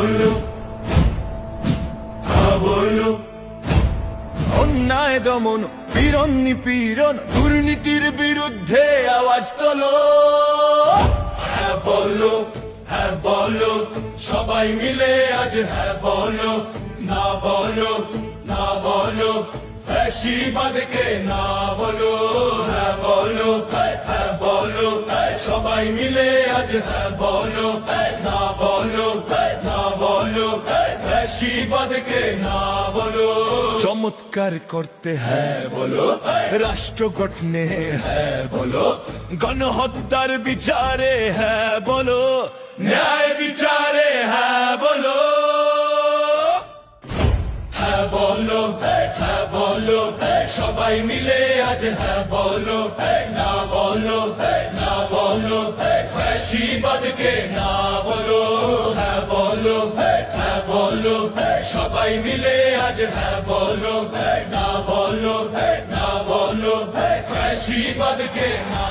বলো, হ্যাঁ বলো। অন্যায় দমন, পীড়ন নিপীড়ন, দুর্নীতির বিরুদ্ধে আওয়াজ তোলো। হ্যাঁ বলো, হ্যাঁ বলো, সবাই মিলে আজ হ্যাঁ বলো। না বলো, না বলো, ফ্যাসিবাদকে না বলো। হ্যাঁ বলো, হ্যাঁ বলো, সবাই মিলে আজ হ্যাঁ বলো। না বলো, না বলো, ফ্যাসিবাদকে না বলো। চমৎকার করতে হ্যাঁ বলো, রাষ্ট্র গঠনে হ্যাঁ বলো, গণহত্যার বিচারে হ্যাঁ বলো, ন্যায় বিচারে হ্যাঁ বলো। হ্যাঁ বলো, হ্যাঁ বলো, সবাই মিলে আজ হ্যাঁ বলো। না বলো, না বলো, ফ্যাসিবাদকে না বলো। হ্যাঁ বলো, হ্যাঁ বলো, সবাই মিলে আজ হ্যাঁ বলো। না বলো, না বলো, ফ্যাসিবাদকে না